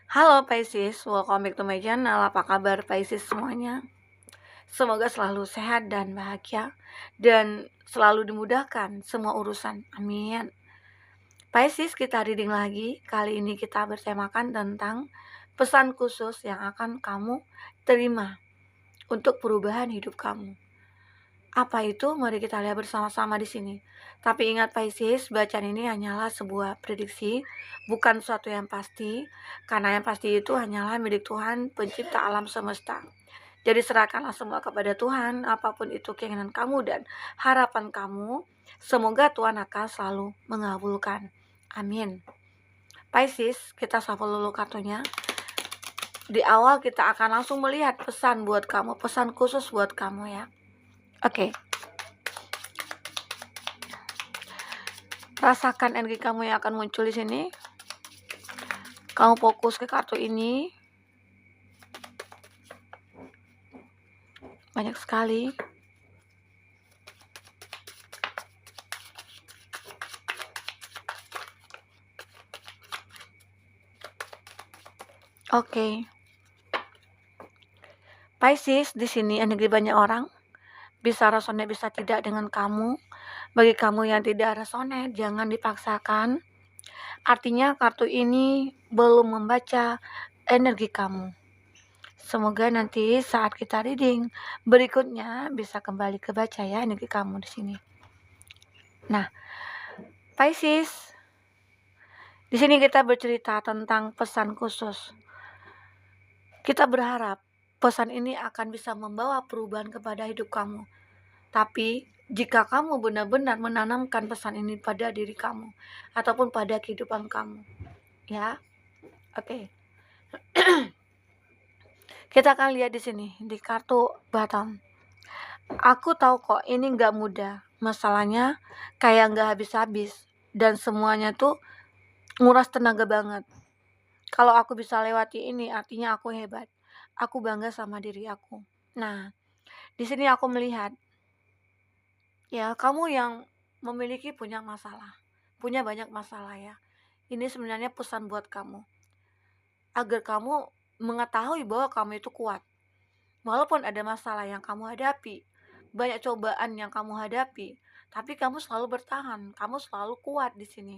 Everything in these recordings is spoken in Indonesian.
Halo Pisces, welcome back to my channel. Apa kabar Pisces semuanya? Semoga selalu sehat dan bahagia dan selalu dimudahkan semua urusan. Amin. Pisces, kita reading lagi. Kali ini kita bertemakan tentang pesan khusus yang akan kamu terima untuk perubahan hidup kamu. Apa itu? Mari kita lihat bersama-sama di sini. Tapi ingat Pisces, bacaan ini hanyalah sebuah prediksi, bukan sesuatu yang pasti, karena yang pasti itu hanyalah milik Tuhan, pencipta alam semesta. Jadi serahkanlah semua kepada Tuhan, apapun itu keinginan kamu dan harapan kamu, semoga Tuhan akan selalu mengabulkan. Amin. Pisces, kita shuffle dulu kartunya. Di awal kita akan langsung melihat pesan buat kamu, pesan khusus buat kamu ya. Oke. Rasakan energi kamu yang akan muncul di sini. Kamu fokus ke kartu ini. Banyak sekali. Oke. Pisces, di sini energi banyak orang. Bisa resonate, bisa tidak dengan kamu. Bagi kamu yang tidak resonate, jangan dipaksakan. Artinya kartu ini belum membaca energi kamu. Semoga nanti saat kita reading berikutnya bisa kembali ke baca ya energi kamu di sini. Nah, Pisces, di sini kita bercerita tentang pesan khusus. Kita berharap pesan ini akan bisa membawa perubahan kepada hidup kamu. Tapi jika kamu benar-benar menanamkan pesan ini pada diri kamu ataupun pada kehidupan kamu, ya, oke. Kita akan lihat di sini di kartu bottom. Aku tahu kok ini nggak mudah. Masalahnya kayak nggak habis-habis dan semuanya tuh nguras tenaga banget. Kalau aku bisa lewati ini, artinya aku hebat. Aku bangga sama diri aku. Nah, di sini aku melihat ya, kamu yang punya masalah, punya banyak masalah ya. Ini sebenarnya pesan buat kamu, agar kamu mengetahui bahwa kamu itu kuat. Walaupun ada masalah yang kamu hadapi, banyak cobaan yang kamu hadapi, tapi kamu selalu bertahan, kamu selalu kuat di sini.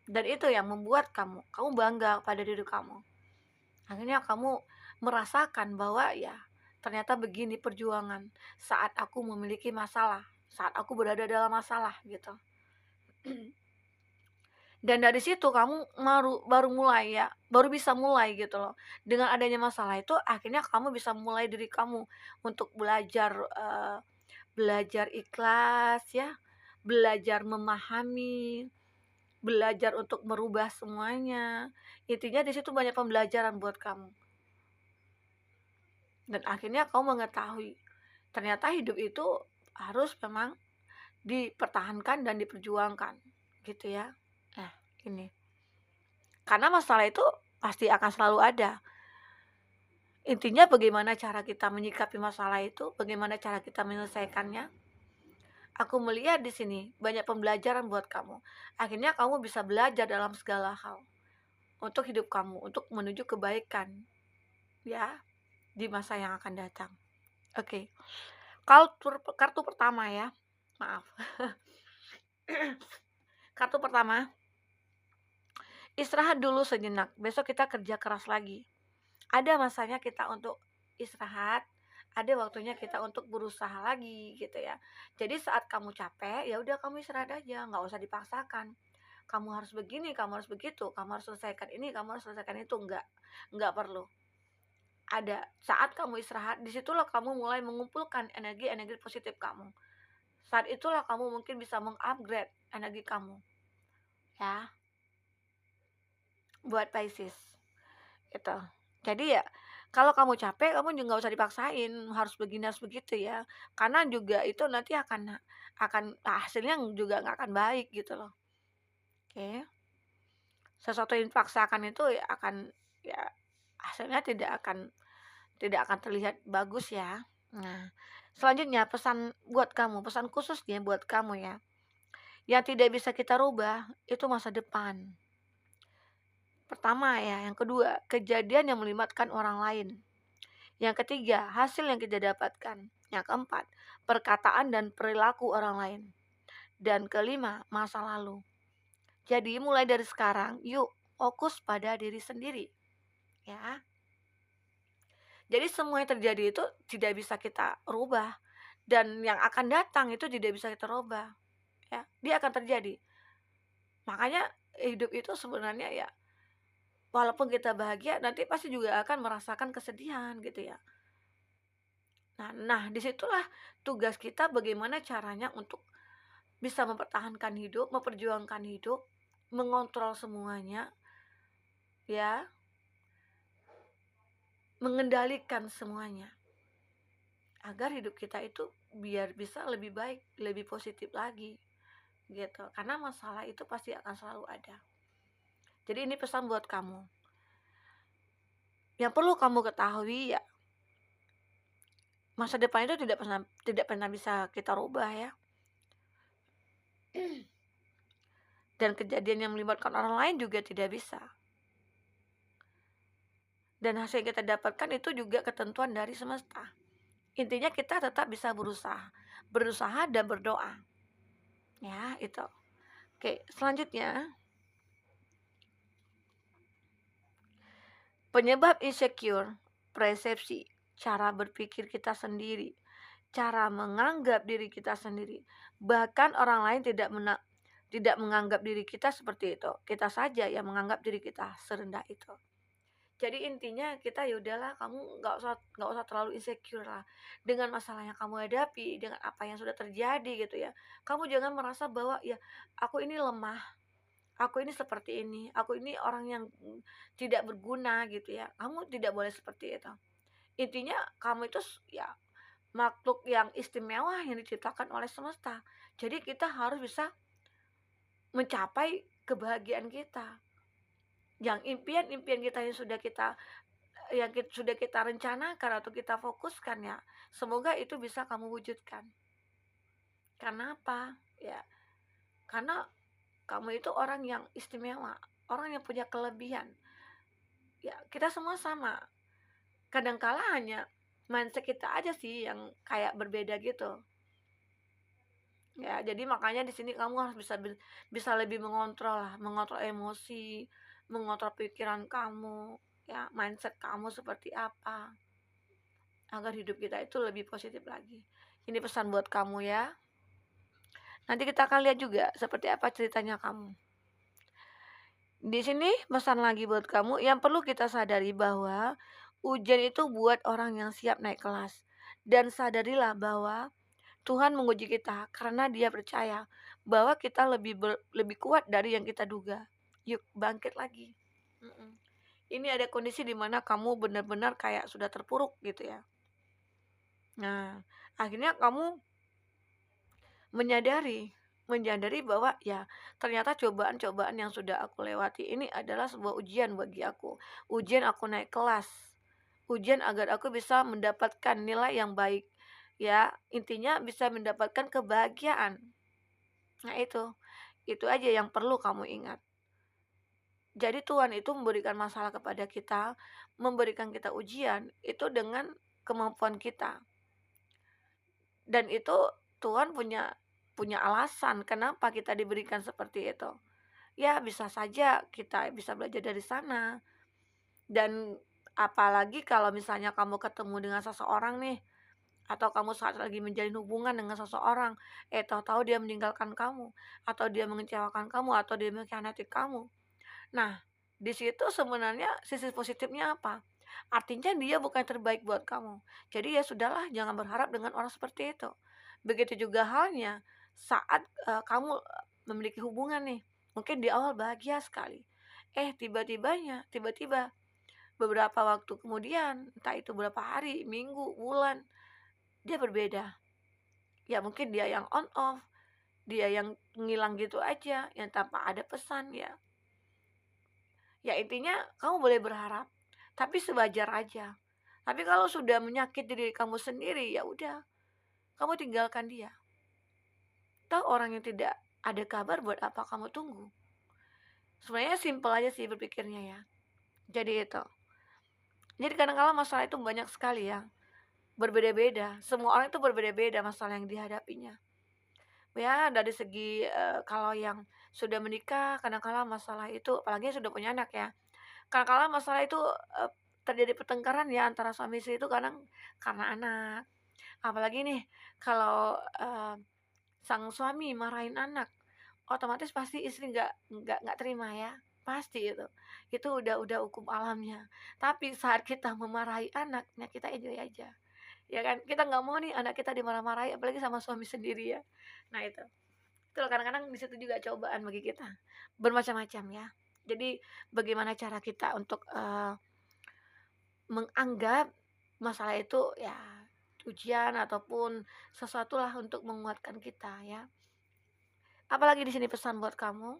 Dan itu yang membuat kamu bangga pada diri kamu. Akhirnya kamu merasakan bahwa ya, ternyata begini perjuangan saat aku memiliki masalah, saat aku berada dalam masalah gitu. Dan dari situ kamu baru mulai ya, baru bisa mulai gitu loh. Dengan adanya masalah itu akhirnya kamu bisa mulai diri kamu untuk belajar ikhlas ya, belajar memahami, belajar untuk merubah semuanya. Intinya di situ banyak pembelajaran buat kamu. Dan akhirnya kamu mengetahui ternyata hidup itu harus memang dipertahankan dan diperjuangkan gitu ya. Nah, ini karena masalah itu pasti akan selalu ada. Intinya bagaimana cara kita menyikapi masalah itu, bagaimana cara kita menyelesaikannya. Aku melihat di sini banyak pembelajaran buat kamu. Akhirnya kamu bisa belajar dalam segala hal untuk hidup kamu, untuk menuju kebaikan ya di masa yang akan datang. Oke. Kartu pertama ya. Maaf. Kartu pertama, istirahat dulu sejenak. Besok kita kerja keras lagi. Ada masanya kita untuk istirahat, ada waktunya kita untuk berusaha lagi gitu ya. Jadi saat kamu capek, ya udah kamu istirahat aja, nggak usah dipaksakan. Kamu harus begini, kamu harus begitu, kamu harus selesaikan ini, kamu harus selesaikan itu, nggak perlu. Ada saat kamu istirahat, disitulah kamu mulai mengumpulkan energi-energi positif kamu. Saat itulah kamu mungkin bisa mengupgrade energi kamu, ya, buat Pisces. Gitu. Jadi ya kalau kamu capek, kamu juga nggak usah dipaksain harus begini harus begitu ya, karena juga itu nanti hasilnya juga nggak akan baik gitu loh. Oke, sesuatu yang dipaksakan itu ya hasilnya tidak akan terlihat bagus ya. Nah, selanjutnya pesan buat kamu, pesan khususnya buat kamu ya, yang tidak bisa kita rubah itu masa depan. Pertama ya, yang kedua, kejadian yang melibatkan orang lain. Yang ketiga, hasil yang kita dapatkan. Yang keempat, perkataan dan perilaku orang lain. Dan kelima, masa lalu. Jadi mulai dari sekarang, yuk fokus pada diri sendiri. Ya. Jadi semua yang terjadi itu tidak bisa kita rubah. Dan yang akan datang itu tidak bisa kita rubah. Ya, dia akan terjadi. Makanya hidup itu sebenarnya ya, walaupun kita bahagia, nanti pasti juga akan merasakan kesedihan gitu ya. Nah, disitulah tugas kita bagaimana caranya untuk bisa mempertahankan hidup, memperjuangkan hidup, mengontrol semuanya, ya, mengendalikan semuanya, agar hidup kita itu biar bisa lebih baik, lebih positif lagi, gitu. Karena masalah itu pasti akan selalu ada. Jadi ini pesan buat kamu. Yang perlu kamu ketahui ya, masa depan itu tidak pernah bisa kita rubah ya. Dan kejadian yang melibatkan orang lain juga tidak bisa. Dan hasil yang kita dapatkan itu juga ketentuan dari semesta. Intinya kita tetap bisa berusaha dan berdoa. Ya, itu. Oke, selanjutnya, penyebab insecure, persepsi, cara berpikir kita sendiri, cara menganggap diri kita sendiri. Bahkan orang lain tidak menganggap diri kita seperti itu. Kita saja yang menganggap diri kita serendah itu. Jadi intinya kita ya udahlah, kamu nggak usah terlalu insecure lah dengan masalah yang kamu hadapi, dengan apa yang sudah terjadi gitu ya. Kamu jangan merasa bahwa ya aku ini lemah, aku ini seperti ini, aku ini orang yang tidak berguna gitu ya. Kamu tidak boleh seperti itu. Intinya kamu itu ya makhluk yang istimewa yang diciptakan oleh semesta. Jadi kita harus bisa mencapai kebahagiaan kita. Yang impian-impian kita yang sudah kita rencanakan atau kita fokuskan ya, semoga itu bisa kamu wujudkan. Karena apa? Ya, karena kamu itu orang yang istimewa, orang yang punya kelebihan. Ya, kita semua sama. Kadangkala hanya mindset kita aja sih yang kayak berbeda gitu. Ya, jadi makanya di sini kamu harus bisa lebih mengontrol emosi, mengontrol pikiran kamu, ya, mindset kamu seperti apa, agar hidup kita itu lebih positif lagi. Ini pesan buat kamu ya. Nanti kita akan lihat juga seperti apa ceritanya kamu. Di sini pesan lagi buat kamu, yang perlu kita sadari bahwa ujian itu buat orang yang siap naik kelas. Dan sadarilah bahwa Tuhan menguji kita karena Dia percaya bahwa kita lebih kuat dari yang kita duga. Yuk bangkit lagi. Ini ada kondisi di mana kamu benar-benar kayak sudah terpuruk gitu ya. Nah, akhirnya kamu menyadari bahwa ya ternyata cobaan-cobaan yang sudah aku lewati ini adalah sebuah ujian bagi aku. Ujian aku naik kelas. Ujian agar aku bisa mendapatkan nilai yang baik. Ya, intinya bisa mendapatkan kebahagiaan. Nah, itu aja yang perlu kamu ingat. Jadi Tuhan itu memberikan masalah kepada kita, memberikan kita ujian itu dengan kemampuan kita. Dan itu Tuhan punya alasan kenapa kita diberikan seperti itu. Ya, bisa saja kita bisa belajar dari sana. Dan apalagi kalau misalnya kamu ketemu dengan seseorang nih, atau kamu saat lagi menjalin hubungan dengan seseorang, tahu-tahu dia meninggalkan kamu, atau dia mengecewakan kamu, atau dia mengkhianati kamu. Nah, di situ sebenarnya sisi positifnya apa? Artinya dia bukan terbaik buat kamu. Jadi ya sudahlah, jangan berharap dengan orang seperti itu. Begitu juga halnya saat kamu memiliki hubungan nih, mungkin di awal bahagia sekali. Tiba-tiba beberapa waktu kemudian, entah itu berapa hari, minggu, bulan, dia berbeda. Ya mungkin dia yang on off, dia yang ngilang gitu aja, yang tanpa ada pesan ya. Ya intinya kamu boleh berharap, tapi sewajar aja. Tapi kalau sudah menyakiti diri kamu sendiri, ya udah, kamu tinggalkan dia. Tahu orang yang tidak ada kabar, buat apa kamu tunggu? Sebenarnya simpel aja sih berpikirnya ya. Jadi itu. Jadi kadang-kala masalah itu banyak sekali ya, berbeda-beda. Semua orang itu berbeda-beda masalah yang dihadapinya. Ya dari segi, kalau yang sudah menikah kadang-kala masalah itu, apalagi yang sudah punya anak ya, kadang-kala masalah itu, terjadi pertengkaran ya antara suami istri itu kadang karena anak. Apalagi nih kalau, sang suami marahin anak, otomatis pasti istri nggak terima ya, pasti itu. Itu udah hukum alamnya. Tapi saat kita memarahi anak, ya kita enjoy aja, ya kan. Kita nggak mau nih anak kita dimarah-marahi apalagi sama suami sendiri ya. Nah itu. Itu kadang-kadang di situ juga cobaan bagi kita, bermacam-macam ya. Jadi bagaimana cara kita untuk, menganggap masalah itu ya ujian ataupun sesuatu lah untuk menguatkan kita ya. Apalagi di sini pesan buat kamu,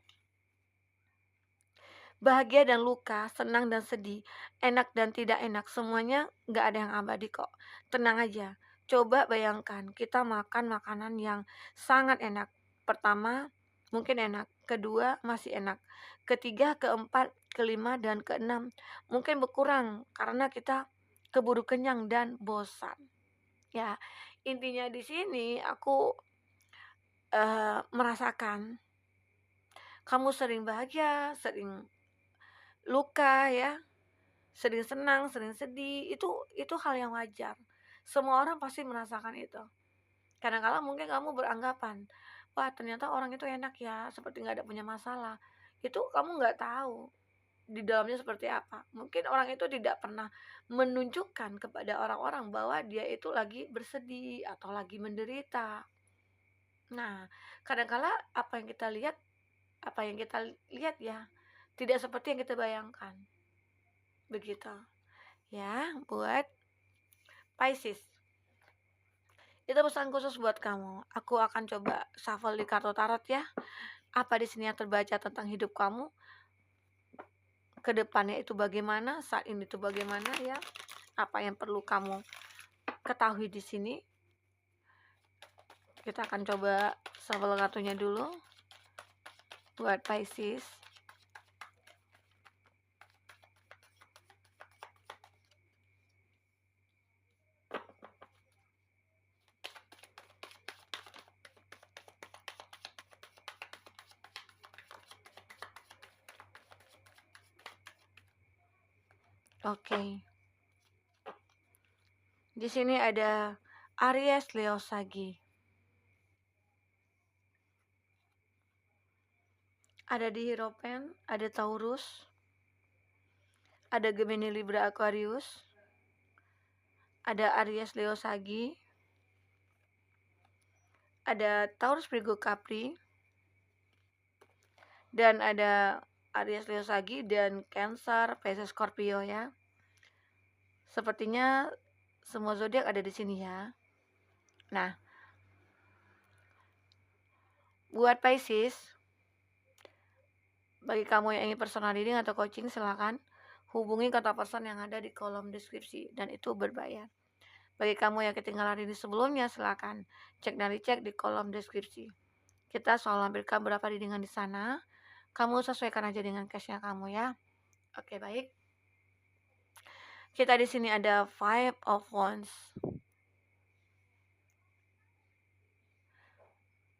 bahagia dan luka, senang dan sedih, enak dan tidak enak, semuanya nggak ada yang abadi kok. Tenang aja. Coba bayangkan kita makan makanan yang sangat enak. Pertama, mungkin enak. Kedua, masih enak. Ketiga, keempat, kelima, dan keenam mungkin berkurang karena kita keburu kenyang dan bosan. Ya, intinya di sini aku merasakan kamu sering bahagia, sering luka ya, sering senang, sering sedih, itu hal yang wajar. Semua orang pasti merasakan itu. Kadang-kala mungkin kamu beranggapan, wah ternyata orang itu enak ya, seperti nggak ada punya masalah. Itu kamu nggak tahu di dalamnya seperti apa. Mungkin orang itu tidak pernah menunjukkan kepada orang-orang bahwa dia itu lagi bersedih atau lagi menderita. Nah, kadang-kala apa yang kita lihat ya, tidak seperti yang kita bayangkan. Begitu. Ya, buat Pisces. Itu pesan khusus buat kamu. Aku akan coba shuffle di kartu tarot ya. Apa di sini yang terbaca tentang hidup kamu? Kedepannya itu bagaimana? Saat ini itu bagaimana ya? Apa yang perlu kamu ketahui di sini? Kita akan coba shuffle kartunya dulu buat Pisces. Oke. Di sini ada Aries, Leo, Sagi. Ada di Hierophant, ada Taurus, ada Gemini, Libra, Aquarius, ada Aries, Leo, Sagi, ada Taurus, Virgo, Capri, dan ada Aries, Leo, Sagi, dan Cancer, Pisces, Scorpio ya. Sepertinya semua zodiak ada di sini ya. Nah, buat Pisces, bagi kamu yang ingin personal reading atau coaching, silakan hubungi kontak person yang ada di kolom deskripsi dan itu berbayar. Bagi kamu yang ketinggalan reading sebelumnya, silakan cek dan dicek di kolom deskripsi. Kita selalu ambilkan beberapa readingan di sana. Kamu sesuaikan aja dengan case-nya kamu ya. Oke, baik. Kita di sini ada Five of Wands.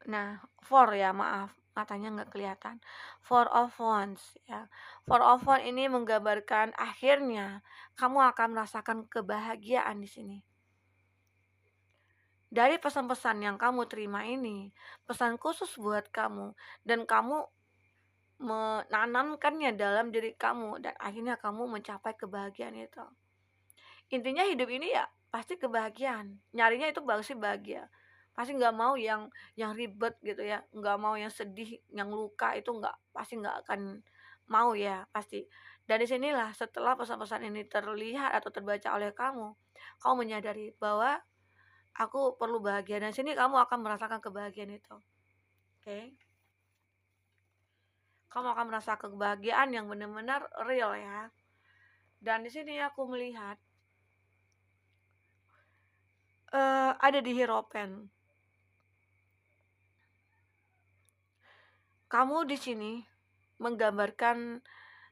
Nah, four ya, maaf, matanya nggak kelihatan. Four of Wands ya. Four of Wands ini menggambarkan akhirnya kamu akan merasakan kebahagiaan di sini. Dari pesan-pesan yang kamu terima ini, pesan khusus buat kamu dan kamu menanamkannya dalam diri kamu dan akhirnya kamu mencapai kebahagiaan itu. Intinya hidup ini ya pasti kebahagiaan. Nyarinya itu pasti bahagia. Pasti nggak mau yang ribet gitu ya, nggak mau yang sedih, yang luka itu pasti nggak akan mau ya pasti. Dari sinilah setelah pesan-pesan ini terlihat atau terbaca oleh kamu, kamu menyadari bahwa aku perlu bahagia dan sini kamu akan merasakan kebahagiaan itu. Oke. Kamu akan merasa kebahagiaan yang benar-benar real ya. Dan di sini aku melihat ada di Hierophant. Kamu di sini menggambarkan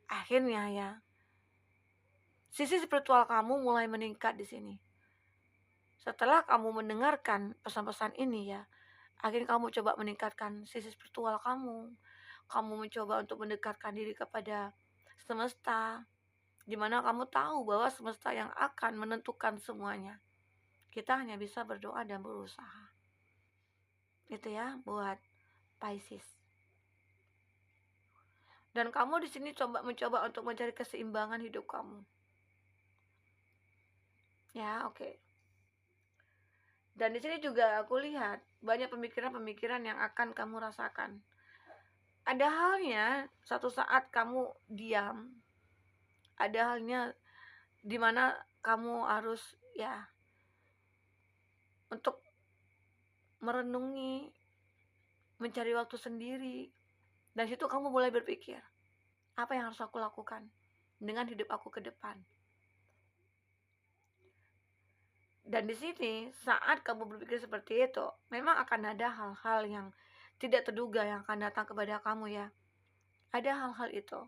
akhirnya ya sisi spiritual kamu mulai meningkat di sini. Setelah kamu mendengarkan pesan-pesan ini ya, akhirnya kamu coba meningkatkan sisi spiritual kamu. Kamu mencoba untuk mendekatkan diri kepada semesta, di mana kamu tahu bahwa semesta yang akan menentukan semuanya. Kita hanya bisa berdoa dan berusaha. Itu ya buat Pisces. Dan kamu di sini mencoba untuk mencari keseimbangan hidup kamu. Ya, oke. Dan di sini juga aku lihat banyak pemikiran-pemikiran yang akan kamu rasakan. Ada halnya satu saat kamu diam. Ada halnya di mana kamu harus ya untuk merenungi, mencari waktu sendiri. Dan situ kamu mulai berpikir, apa yang harus aku lakukan dengan hidup aku ke depan. Dan di sini saat kamu berpikir seperti itu, memang akan ada hal-hal yang tidak terduga yang akan datang kepada kamu ya. Ada hal-hal itu.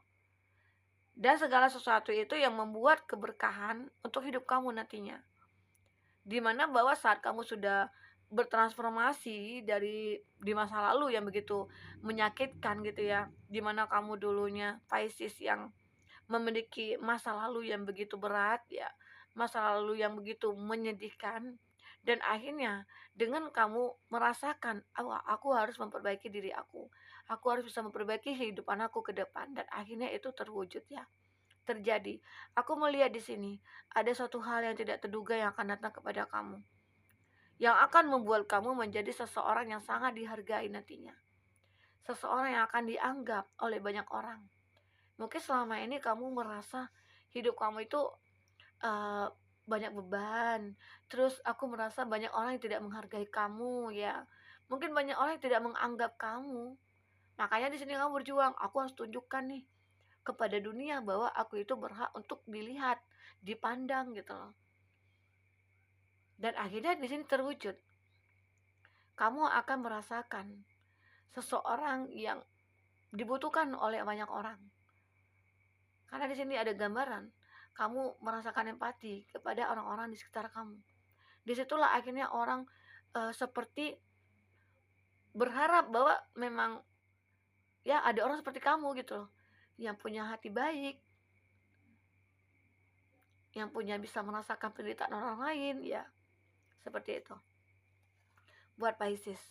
Dan segala sesuatu itu yang membuat keberkahan untuk hidup kamu nantinya. Dimana bahwa saat kamu sudah bertransformasi dari di masa lalu yang begitu menyakitkan gitu ya, dimana kamu dulunya Pisces yang memiliki masa lalu yang begitu berat ya, masa lalu yang begitu menyedihkan, dan akhirnya dengan kamu merasakan, aku harus memperbaiki diri aku harus bisa memperbaiki kehidupan aku ke depan, dan akhirnya itu terwujud ya, terjadi. Aku melihat di sini ada suatu hal yang tidak terduga yang akan datang kepada kamu, yang akan membuat kamu menjadi seseorang yang sangat dihargai nantinya, seseorang yang akan dianggap oleh banyak orang. Mungkin selama ini kamu merasa hidup kamu itu banyak beban. Terus aku merasa banyak orang yang tidak menghargai kamu ya. Mungkin banyak orang yang tidak menganggap kamu. Makanya di sini kamu berjuang. Aku harus tunjukkan nih kepada dunia bahwa aku itu berhak untuk dilihat, dipandang gitu loh. Dan akhirnya di sini terwujud. Kamu akan merasakan seseorang yang dibutuhkan oleh banyak orang. Karena di sini ada gambaran kamu merasakan empati kepada orang-orang di sekitar kamu. Disitulah akhirnya orang seperti berharap bahwa memang ya ada orang seperti kamu gitu loh, yang punya hati baik, yang punya bisa merasakan penderitaan orang lain ya, seperti itu. Buat Pisces.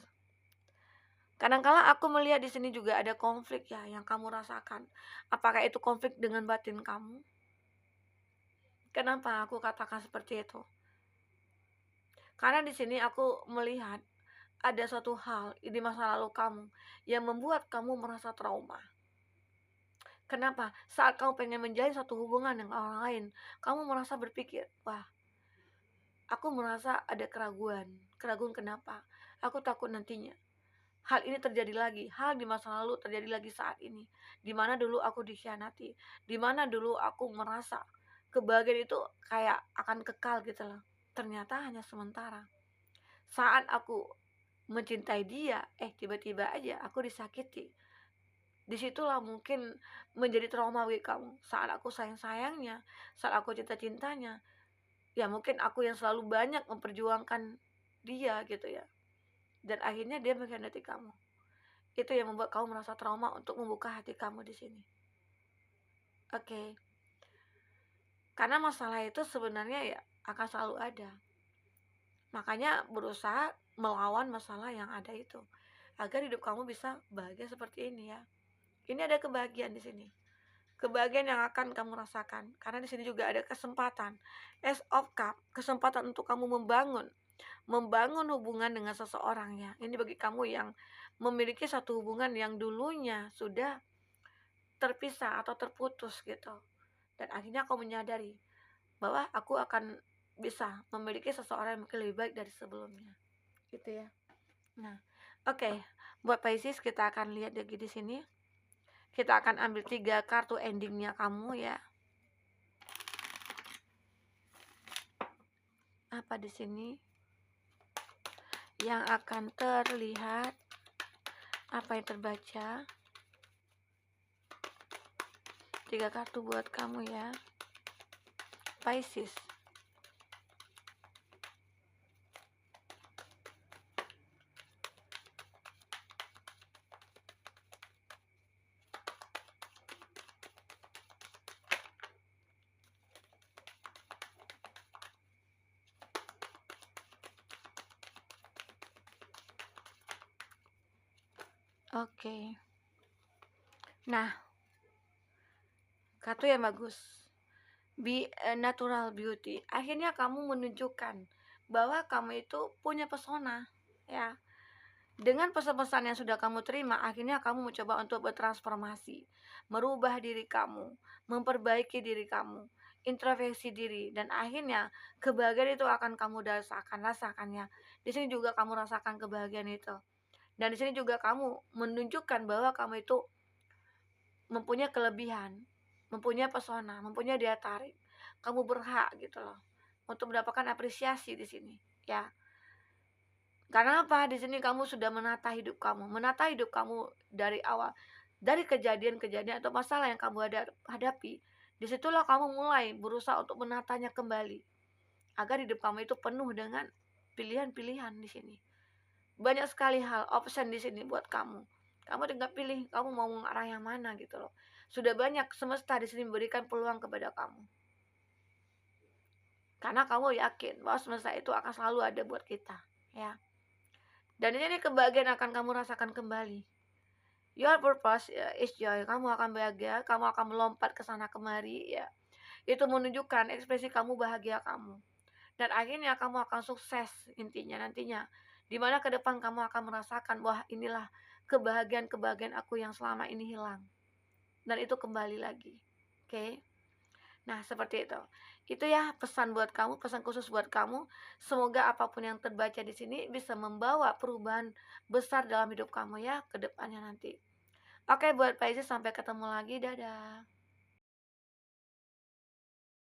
Kadang-kala aku melihat di sini juga ada konflik ya yang kamu rasakan. Apakah itu konflik dengan batin kamu? Kenapa aku katakan seperti itu? Karena di sini aku melihat ada suatu hal di masa lalu kamu yang membuat kamu merasa trauma. Kenapa? Saat kamu pengen menjalin satu hubungan dengan orang lain, kamu merasa berpikir, wah, aku merasa ada keraguan. Keraguan kenapa? Aku takut nantinya hal ini terjadi lagi, hal di masa lalu terjadi lagi saat ini. Dimana dulu aku dikhianati, dimana dulu aku merasa kebahagiaan itu kayak akan kekal gitu loh. Ternyata hanya sementara. Saat aku mencintai dia, tiba-tiba aja aku disakiti. Disitulah mungkin menjadi trauma bagi kamu. Saat aku sayang-sayangnya, saat aku cinta-cintanya, ya mungkin aku yang selalu banyak memperjuangkan dia gitu ya. Dan akhirnya dia mengkhianati kamu. Itu yang membuat kamu merasa trauma untuk membuka hati kamu di sini. Oke. Karena masalah itu sebenarnya ya akan selalu ada. Makanya berusaha melawan masalah yang ada itu, agar hidup kamu bisa bahagia seperti ini ya. Ini ada kebahagiaan di sini. Kebahagiaan yang akan kamu rasakan. Karena di sini juga ada kesempatan. Ace of Cup, kesempatan untuk kamu membangun hubungan dengan seseorang ya. Ini bagi kamu yang memiliki satu hubungan yang dulunya sudah terpisah atau terputus gitu. Dan akhirnya kamu menyadari bahwa aku akan bisa memiliki seseorang yang lebih baik dari sebelumnya. Gitu ya. Nah, oke. Buat Pisces kita akan lihat lagi di sini. Kita akan ambil 3 kartu endingnya kamu ya. Apa di sini yang akan terlihat? Apa yang terbaca? 3 kartu buat kamu ya, Pisces. Oke. Nah, kartu yang bagus. Be a natural beauty. Akhirnya kamu menunjukkan bahwa kamu itu punya pesona, ya. Dengan pesan-pesan yang sudah kamu terima, akhirnya kamu mencoba untuk bertransformasi, merubah diri kamu, memperbaiki diri kamu, introspeksi diri, dan akhirnya kebahagiaan itu akan kamu rasakan ya. Di sini juga kamu rasakan kebahagiaan itu. Dan di sini juga kamu menunjukkan bahwa kamu itu mempunyai kelebihan, mempunyai pesona, mempunyai daya tarik. Kamu berhak gitu loh untuk mendapatkan apresiasi di sini, ya. Karena apa? Di sini kamu sudah menata hidup kamu dari awal, dari kejadian-kejadian atau masalah yang kamu hadapi. Disitulah kamu mulai berusaha untuk menatanya kembali, agar hidup kamu itu penuh dengan pilihan-pilihan di sini. Banyak sekali hal, option di sini buat kamu. Kamu tinggal pilih, kamu mau mengarah yang mana gitu loh. Sudah banyak semesta di sini memberikan peluang kepada kamu. Karena kamu yakin bahwa semesta itu akan selalu ada buat kita, ya. Dan ini kebahagiaan akan kamu rasakan kembali. Your purpose is joy. Kamu akan bahagia, kamu akan melompat ke sana kemari, ya. Itu menunjukkan ekspresi kamu bahagia kamu. Dan akhirnya kamu akan sukses intinya nantinya. Dimana ke depan kamu akan merasakan, wah inilah kebahagiaan aku yang selama ini hilang. Dan itu kembali lagi. Oke. Nah, seperti itu. Itu ya pesan buat kamu, pesan khusus buat kamu. Semoga apapun yang terbaca di sini bisa membawa perubahan besar dalam hidup kamu ya ke depannya nanti. Oke, buat Pisces, sampai ketemu lagi. Dadah.